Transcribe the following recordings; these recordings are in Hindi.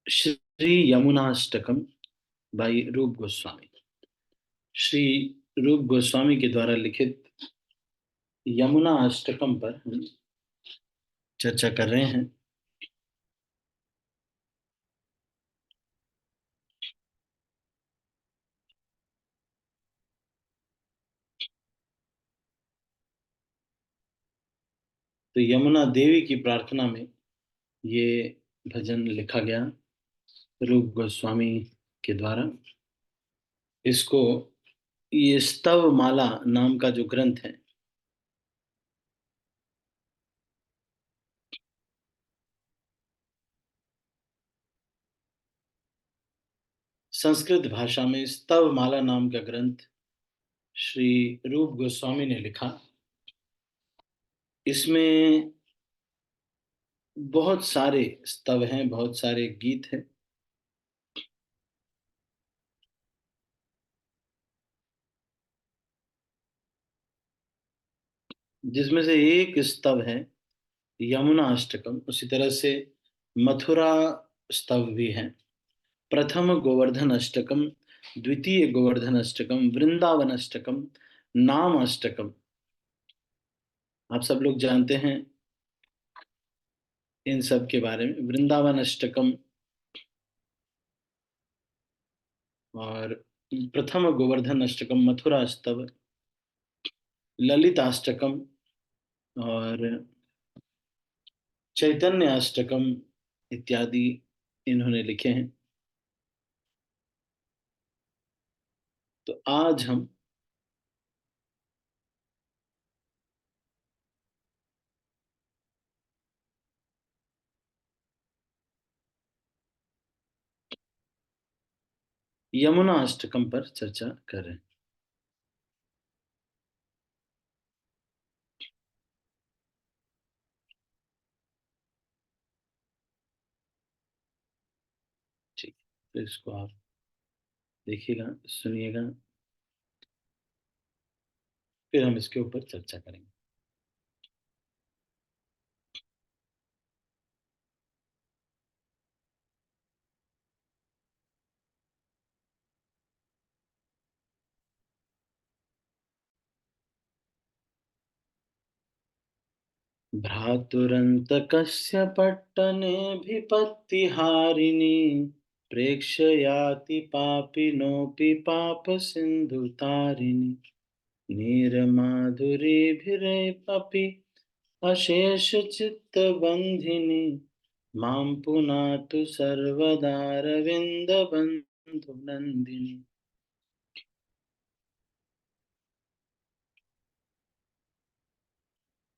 श्री यमुनाष्टकम बाई रूप गोस्वामी। श्री रूप गोस्वामी के द्वारा लिखित यमुना अष्टकम पर हम चर्चा कर रहे हैं। तो यमुना देवी की प्रार्थना में ये भजन लिखा गया रूप गोस्वामी के द्वारा। इसको ये स्तव माला नाम का जो ग्रंथ है, संस्कृत भाषा में स्तव माला नाम का ग्रंथ श्री रूप गोस्वामी ने लिखा। इसमें बहुत सारे स्तव हैं, बहुत सारे गीत हैं। जिसमें से एक स्तव है यमुना अष्टकम। उसी तरह से मथुरा स्तव भी है। प्रथम गोवर्धन अष्टकम, द्वितीय गोवर्धन अष्टकम, वृंदावन अष्टकम, नाम अष्टकम। आप सब लोग जानते हैं इन सब के बारे में। वृंदावन अष्टकम और प्रथम गोवर्धन अष्टकम, मथुरा स्तव, ललिताष्टकम और चैतन्य अष्टकम इत्यादि इन्होंने लिखे हैं। तो आज हम यमुना अष्टकम पर चर्चा कर रहे हैं। ठीक है, तो इसको आप देखिएगा, सुनिएगा, फिर हम इसके ऊपर चर्चा करेंगे। भ्रातुरन्तकस्य पट्टनेऽभिपत्तिहारिणी प्रेक्ष्याति पापिनोऽपि पापसिन्धुतारिणि नीरमाधुरीभिरपि अशेषचित्तबन्धिनि मां पुनातु सर्वदारविन्दबन्धुनन्दिनी।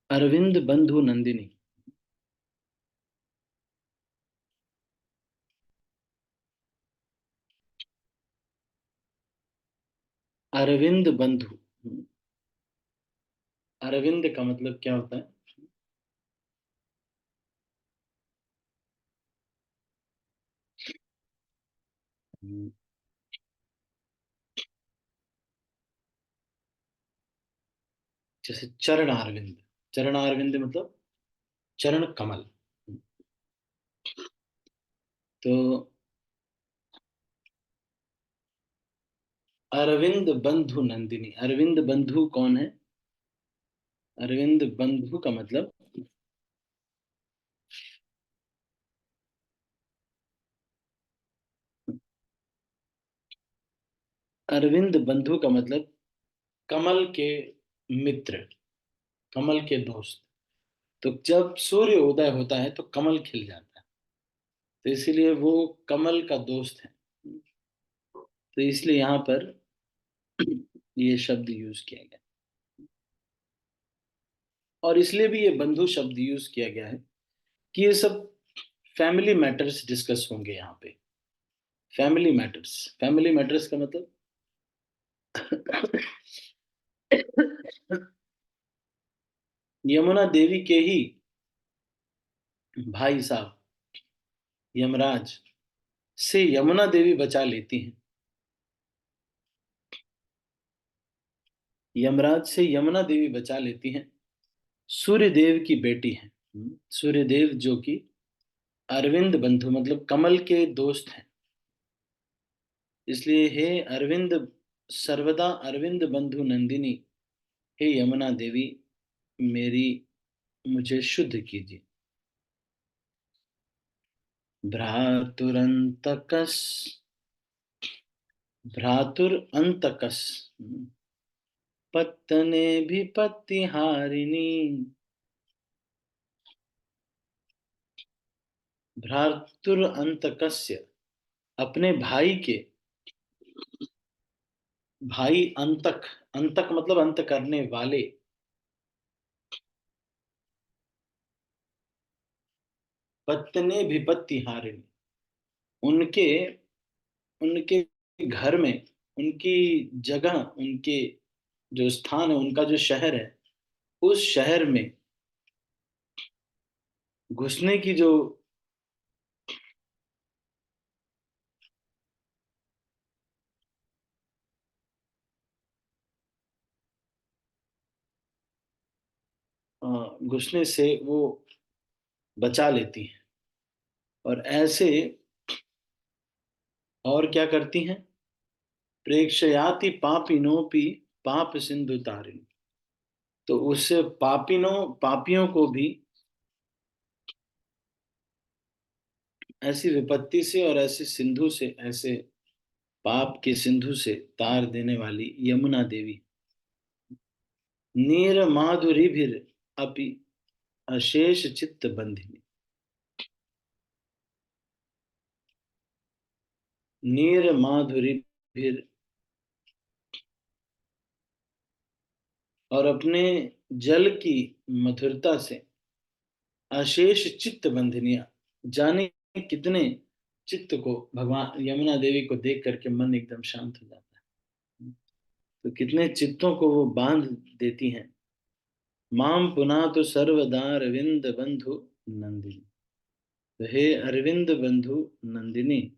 अरविंद बंधु नंदिनी। अरविंद बंधु। अरविंद का मतलब क्या होता है? जैसे चरण अरविंद। चरण अरविंद मतलब चरण कमल। तो अरविंद बंधु नंदिनी, अरविंद बंधु कौन है? अरविंद बंधु का मतलब, अरविंद बंधु का मतलब कमल के मित्र, कमल के दोस्त। तो जब सूर्य उदय होता है तो कमल खिल जाता है, तो इसीलिए वो कमल का दोस्त है। तो इसलिए यहाँ पर ये शब्द यूज किया गया। और इसलिए भी ये बंधु शब्द यूज किया गया है कि ये सब फैमिली मैटर्स डिस्कस होंगे यहाँ पे। फैमिली मैटर्स, फैमिली मैटर्स का मतलब यमुना देवी के ही भाई साहब यमराज से यमुना देवी बचा लेती हैं। यमराज से यमुना देवी बचा लेती हैं। सूर्य देव की बेटी हैं। सूर्य देव जो कि अरविंद बंधु मतलब कमल के दोस्त हैं, इसलिए हे अरविंद, सर्वदा अरविंद बंधु नंदिनी, हे यमुना देवी, मेरी मुझे शुद्ध कीजिए। भ्रातुरंतकस, भ्रातुरंतकस, पत्तने भी पत्तिहारिणी, भ्रातुरंतकस्य, अपने भाई के, भाई अंतक, अंतक मतलब अंत करने वाले, पत्तने भी पत्तिहारिणी, उनके, उनके घर में, उनकी जगह, उनके जो स्थान है, उनका जो शहर है, उस शहर में घुसने की जो घुसने से वो बचा लेती हैं। और ऐसे और क्या करती हैं? प्रेक्षयाति पापिनोपि पाप सिंधु तारिणी, तो उससे पापिनों, पापियों को भी ऐसी विपत्ति से और ऐसे सिंधु से, ऐसे पाप के सिंधु से तार देने वाली यमुना देवी। नीर माधुरी भी अपि अशेष चित्त बंधिनी, नीर माधुरी भी, और अपने जल की मधुरता से अशेष चित्त बंधनिया, जाने कितने चित्त को भगवान यमुना देवी को देख करके मन एकदम शांत हो जाता है। तो कितने चित्तों को वो बांध देती हैं। माम पुना तो सर्वदा अरविंद बंधु नंदिनी, तो हे अरविंद बंधु नंदिनी,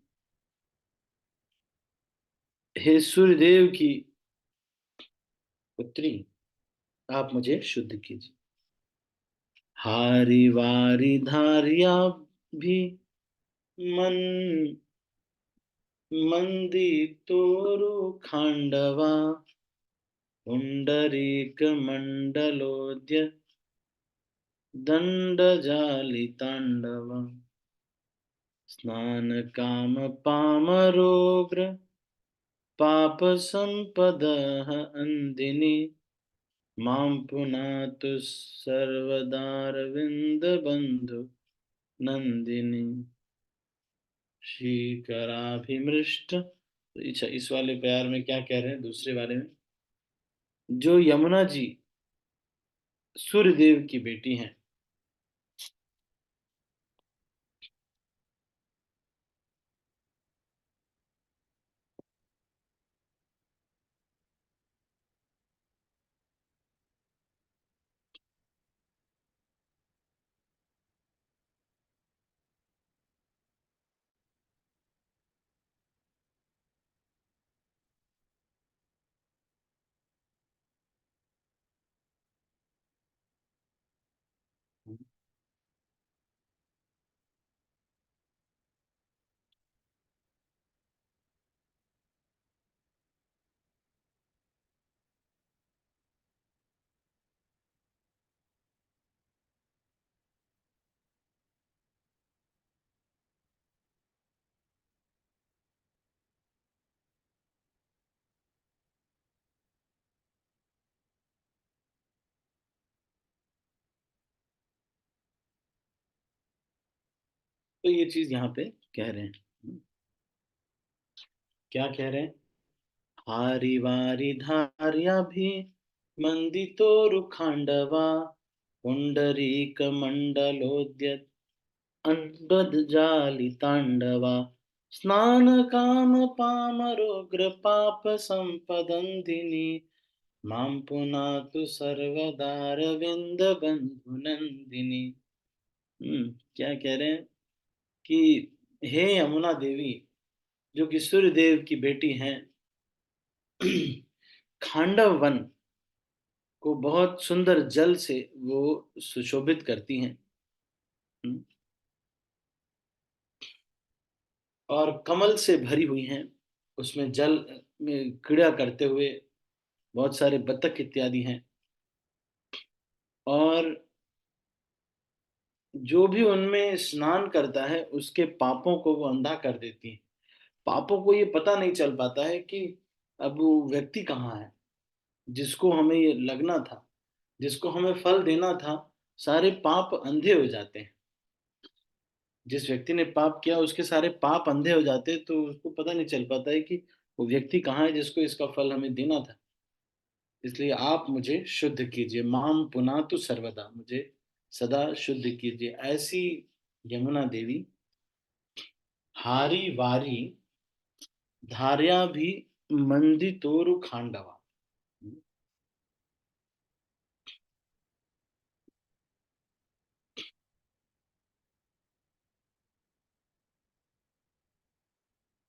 हे सूर्यदेव की पुत्री, आप मुझे शुद्ध कीजिए। हारी वारी धारिया भी मन, मंदी तोरु खांडवा, पुंडरीक मंडलोद्य दंड जाली तांडव, स्नान काम पामरोग्र पाप संपद अंदिनी, मां पुनातु सर्वदारविंद बंधु नंदिनी, श्रीकराभिमृष्ट। अच्छा, इस वाले प्यार में क्या कह रहे हैं दूसरे वाले में? जो यमुना जी सूर्यदेव की बेटी हैं, तो ये चीज यहाँ पे कह रहे हैं। क्या कह रहे हैं? हारी वारी धारिया भी मंदी तो खांडवा, पुंडरीक मंडलोद्यत अंडद जाली तांडवा, स्नान काम पामरोग्र पाप संपदंदिनी, माम पुनातु सर्वदार विंद बंधु नंदिनी। क्या कह रहे हैं? कि हे यमुना देवी, जो कि सूर्यदेव की बेटी हैं, खांडव वन को बहुत सुंदर जल से वो सुशोभित करती हैं। हम्म, और कमल से भरी हुई हैं। उसमें जल में क्रीड़ा करते हुए बहुत सारे बत्तख इत्यादि हैं। और जो भी उनमें स्नान करता है उसके पापों को वो अंधा कर देती है। पापों को ये पता नहीं चल पाता है कि अब वो व्यक्ति कहाँ है, जिसको हमें ये लगना था, जिसको हमें फल देना था। सारे पाप अंधे हो जाते हैं। जिस व्यक्ति ने पाप किया उसके सारे पाप अंधे हो जाते हैं, तो उसको पता नहीं चल पाता है कि वो व्यक्ति कहाँ है जिसको इसका फल हमें देना था। इसलिए आप मुझे शुद्ध कीजिए, माम पुनातु सर्वदा, मुझे सदा शुद्ध कीजिए। ऐसी यमुना देवी हारी वारी धार्या भी मंदी तोरु खांडवा।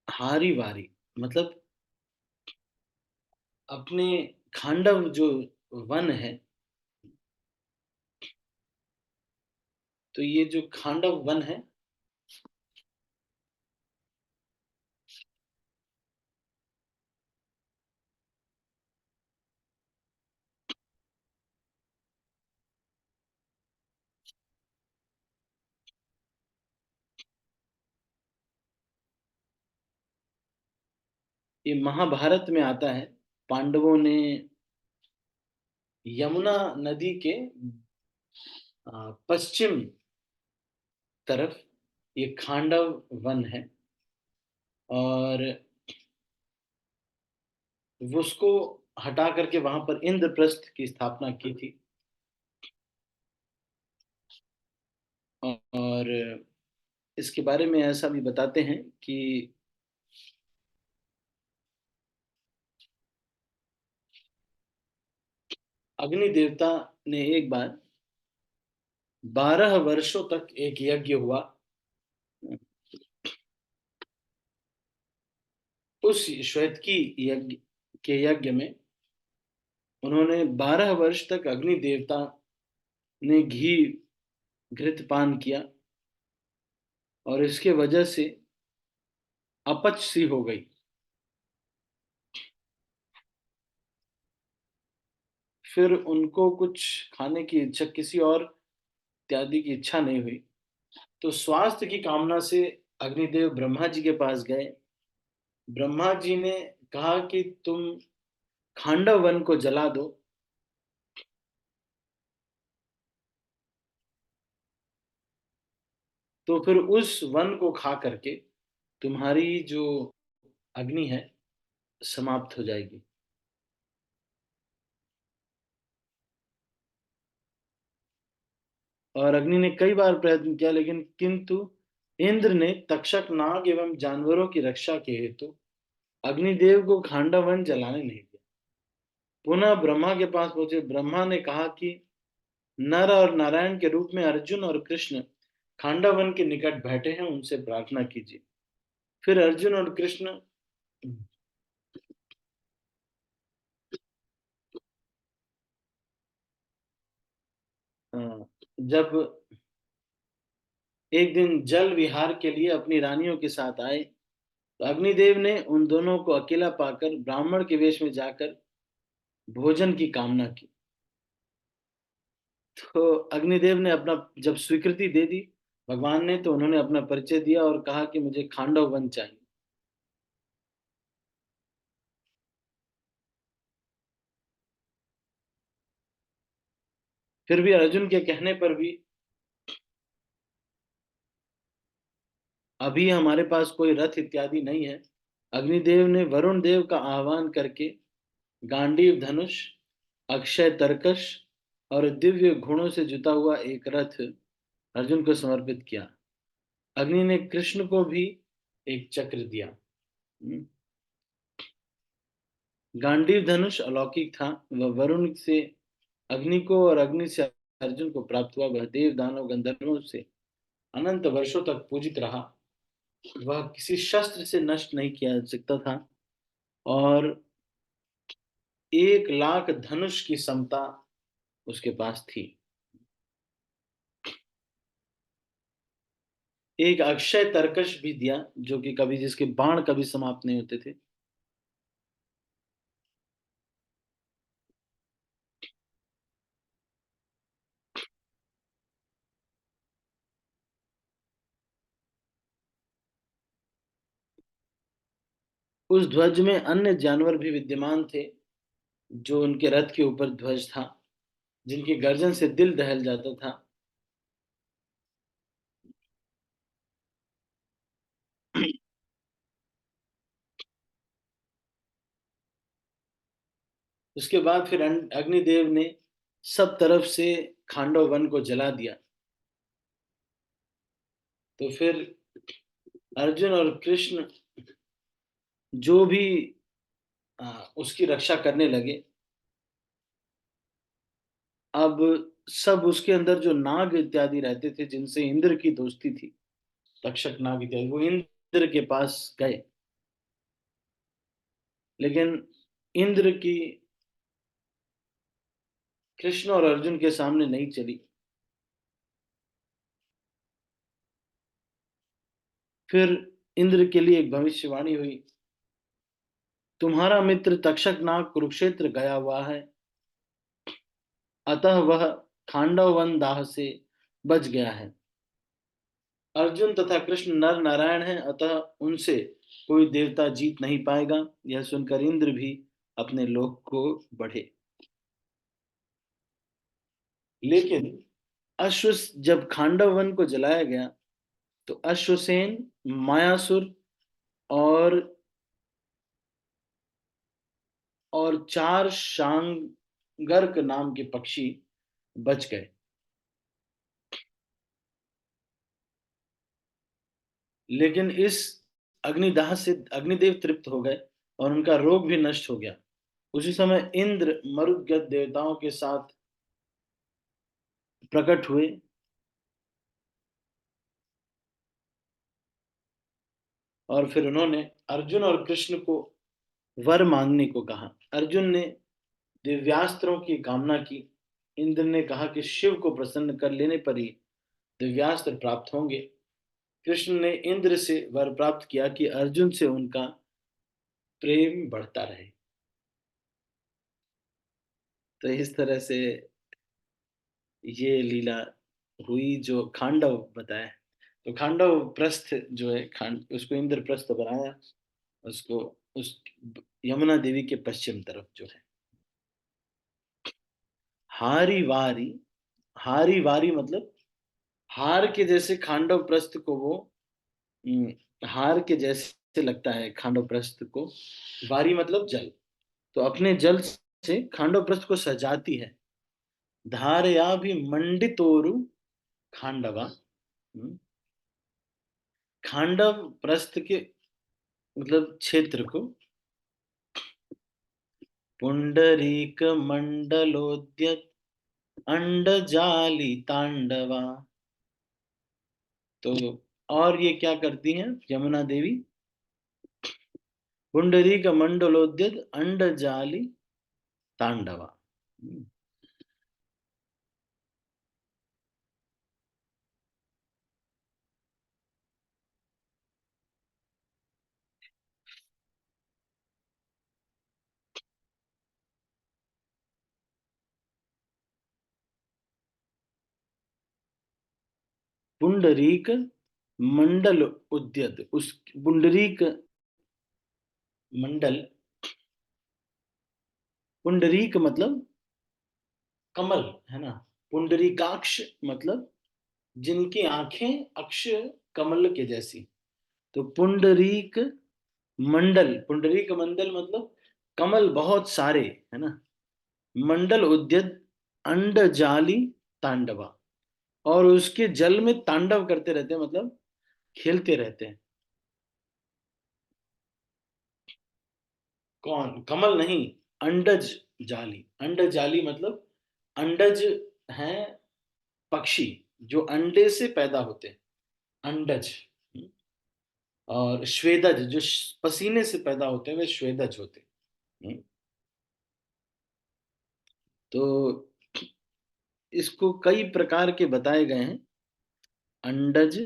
हारी वारी मतलब अपने खांडव जो वन है, तो ये जो खांडव वन है, ये महाभारत में आता है। पांडवों ने यमुना नदी के पश्चिम तरफ ये खांडव वन है, और वो उसको हटा करके वहां पर इंद्रप्रस्थ की स्थापना की थी। और इसके बारे में ऐसा भी बताते हैं कि अग्नि देवता ने एक बार 12 वर्षों तक एक यज्ञ हुआ। उस श्वेतकी यज्ञ के यज्ञ में उन्होंने 12 वर्ष तक अग्नि देवता ने घृत पान किया, और इसके वजह से अपच सी हो गई। फिर उनको कुछ खाने की इच्छा, किसी और इत्यादि की इच्छा नहीं हुई। तो स्वास्थ्य की कामना से अग्निदेव ब्रह्मा जी के पास गए। ब्रह्मा जी ने कहा कि तुम खांडव वन को जला दो। तो फिर उस वन को खा करके तुम्हारी जो अग्नि है समाप्त हो जाएगी। और अग्नि ने कई बार प्रयत्न किया, लेकिन किंतु इंद्र ने तक्षक नाग एवं जानवरों की रक्षा के हेतु अग्निदेव को खांडव वन जलाने नहीं दिया। पुनः ब्रह्मा के पास पहुंचे। ब्रह्मा ने कहा कि नर और नारायण के रूप में अर्जुन और कृष्ण खांडव वन के निकट बैठे हैं, उनसे प्रार्थना कीजिए। फिर अर्जुन और कृष्ण जब एक दिन जल विहार के लिए अपनी रानियों के साथ आए, तो अग्निदेव ने उन दोनों को अकेला पाकर ब्राह्मण के वेश में जाकर भोजन की कामना की। तो अग्निदेव ने अपना जब स्वीकृति दे दी भगवान ने, तो उन्होंने अपना परिचय दिया और कहा कि मुझे खांडव वन चाहिए। फिर भी अर्जुन के कहने पर भी अभी हमारे पास कोई रथ इत्यादि नहीं है। अग्निदेव ने वरुण देव का आह्वान करके गांडीव धनुष, अक्षय तरकश और दिव्य घोड़ों से जुता हुआ एक रथ अर्जुन को समर्पित किया। अग्नि ने कृष्ण को भी एक चक्र दिया। गांडीव धनुष अलौकिक था। वह वरुण से अग्नि को और अग्नि से अर्जुन को प्राप्त हुआ। वह देव दानव गंधर्वों से अनंत वर्षों तक पूजित रहा। वह किसी शस्त्र से नष्ट नहीं किया जा सकता था, और 1 लाख धनुष की क्षमता उसके पास थी। एक अक्षय तरकश भी दिया, जो कि कभी जिसके बाण कभी समाप्त नहीं होते थे। उस ध्वज में अन्य जानवर भी विद्यमान थे, जो उनके रथ के ऊपर ध्वज था, जिनकी गर्जन से दिल दहल जाता था। उसके बाद फिर अग्निदेव ने सब तरफ से खांडव वन को जला दिया। तो फिर अर्जुन और कृष्ण जो भी उसकी रक्षा करने लगे। अब सब उसके अंदर जो नाग इत्यादि रहते थे, जिनसे इंद्र की दोस्ती थी, तक्षक नाग इत्यादि, वो इंद्र के पास गए। लेकिन इंद्र की कृष्ण और अर्जुन के सामने नहीं चली। फिर इंद्र के लिए एक भविष्यवाणी हुई, तुम्हारा मित्र तक्षक नाग कुरुक्षेत्र गया हुआ है, अतः वह खांडव वन दाह से बच गया है। अर्जुन तथा कृष्ण नर नारायण हैं, अतः उनसे कोई देवता जीत नहीं पाएगा। यह सुनकर इंद्र भी अपने लोक को बढ़े। लेकिन अश्व जब खांडव वन को जलाया गया, तो अश्वसेन, मायासुर और चार शांगर्क नाम के पक्षी बच गए। लेकिन इस अग्निदाह से अग्निदेव तृप्त हो गए और उनका रोग भी नष्ट हो गया। उसी समय इंद्र मरुदगत देवताओं के साथ प्रकट हुए और फिर उन्होंने अर्जुन और कृष्ण को वर मांगने को कहा। अर्जुन ने दिव्यास्त्रों की कामना की। इंद्र ने कहा कि शिव को प्रसन्न कर लेने पर ही दिव्यास्त्र प्राप्त होंगे। कृष्ण ने इंद्र से वर प्राप्त किया कि अर्जुन से उनका प्रेम बढ़ता रहे। तो इस तरह से ये लीला हुई जो खांडव बताया। तो खांडव प्रस्थ जो है, खांड उसको इंद्रप्रस्थ बनाया, उसको उस यमुना देवी के पश्चिम तरफ जो है। हारी वारी, हारी वारी मतलब हार के जैसे खांडव प्रस्थ को वो हार के जैसे लगता है खांडव प्रस्थ को। वारी मतलब जल, तो अपने जल से खांडव प्रस्थ को सजाती है। धारया भी मंडितोरु खांडवा। खांडव प्रस्थ के मतलब क्षेत्र को पुंडरीक मंडलोद्यत अंडजाली तांडवा। तो और ये क्या करती हैं यमुना देवी? पुंडरीक मंडलोद्यत अंडजाली तांडवा। पुंडरीक मंडल उद्यत, उस पुंडरीक मंडल, पुंडरीक मतलब कमल है ना। पुंडरीकाक्ष मतलब जिनकी आंखें अक्ष कमल के जैसी। तो पुंडरीक मंडल, पुंडरीक मंडल मतलब कमल बहुत सारे, है ना। मंडल उद्यत अंडजाली तांडवा, और उसके जल में तांडव करते रहते हैं, मतलब खेलते रहते हैं। कौन? कमल नहीं, अंडज जाली। अंडज जाली मतलब अंडज हैं पक्षी जो अंडे से पैदा होते हैं, अंडज। और श्वेदज जो पसीने से पैदा होते हैं, वे श्वेदज होते हैं। तो इसको कई प्रकार के बताए गए हैं। अंडज,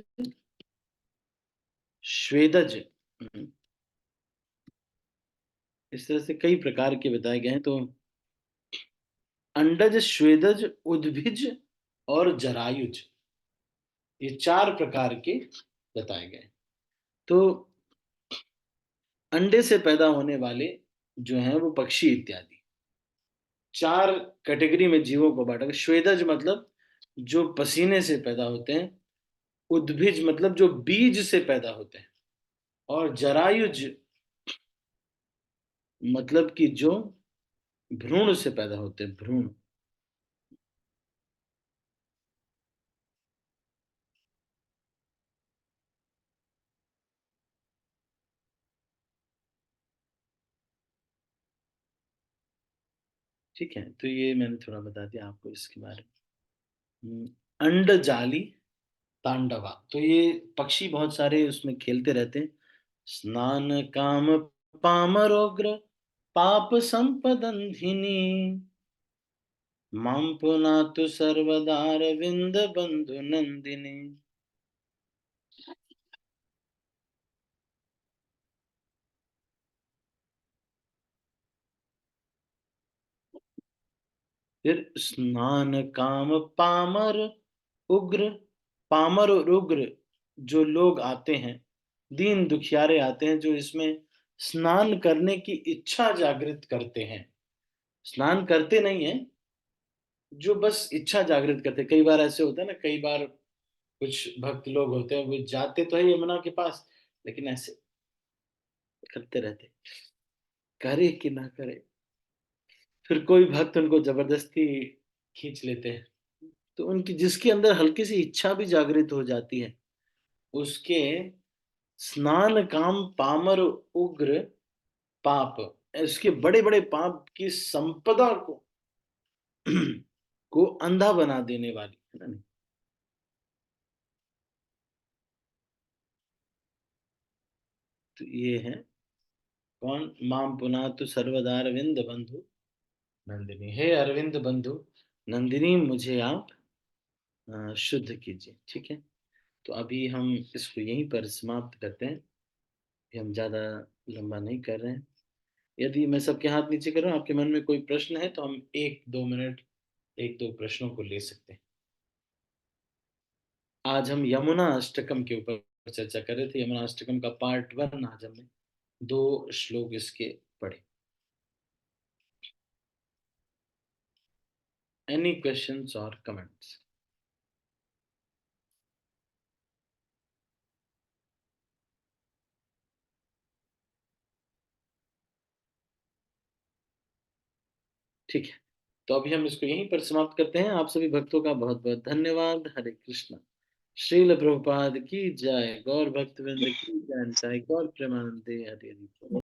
स्वेदज। इस तरह से कई प्रकार के बताए गए हैं। तो अंडज, स्वेदज, उद्भिज और जरायुज, ये चार प्रकार के बताए गए। तो अंडे से पैदा होने वाले जो हैं वो पक्षी इत्यादि, चार कैटेगरी में जीवों को बांटा गया। स्वेदज मतलब जो पसीने से पैदा होते हैं, उद्भिज मतलब जो बीज से पैदा होते हैं, और जरायुज मतलब कि जो भ्रूण से पैदा होते हैं, भ्रूण। ठीक है, तो ये मैंने थोड़ा बता दिया आपको इसके बारे में। अंड जाली तांडवा, तो ये पक्षी बहुत सारे उसमें खेलते रहते हैं। स्नान काम पामरोग्र पाप संपदंधिनी मां पुनातु सर्वदार विंद बंधु नंदिनी। फिर स्नान काम पामर उग्र, पामर और उग्र जो लोग आते हैं, दीन दुखियारे आते हैं, जो इसमें स्नान करने की इच्छा जागृत करते हैं। स्नान करते नहीं है, जो बस इच्छा जागृत करते हैं। कई बार ऐसे होता है ना, कई बार कुछ भक्त लोग होते हैं, वो जाते तो है यमुना के पास, लेकिन ऐसे करते रहते, करे कि ना करे। फिर कोई भक्त उनको जबरदस्ती खींच लेते हैं। तो उनकी जिसके अंदर हल्की सी इच्छा भी जागृत हो जाती है, उसके स्नान काम पामर उग्र पाप, इसके बड़े बड़े पाप की संपदा को को अंधा बना देने वाली है ना। तो ये है कौन, माम पुनातु सर्वदा अरविंद बंधु नंदिनी, हे अरविंद बंधु नंदिनी, मुझे आप शुद्ध कीजिए। ठीक है, तो अभी हम इसको यहीं पर समाप्त करते हैं। ये हम ज्यादा लंबा नहीं कर रहे हैं। यदि मैं सबके हाथ नीचे कर रहा हूँ, आपके मन में कोई प्रश्न है तो हम 1-2 मिनट एक दो प्रश्नों को ले सकते हैं। आज हम यमुना अष्टकम के ऊपर चर्चा कर रहे थे। यमुना अष्टकम का पार्ट 1 आज हमने 2 श्लोक इसके पढ़े। एनी क्वेश्चंस और कमेंट्स? ठीक है, तो अभी हम इसको यहीं पर समाप्त करते हैं। आप सभी भक्तों का बहुत बहुत धन्यवाद। हरे कृष्णा। श्रील प्रभुपाद की जय, गौर भक्तवृंद की जय, निताई गौर प्रेमानंदे, हरि हरि बोल।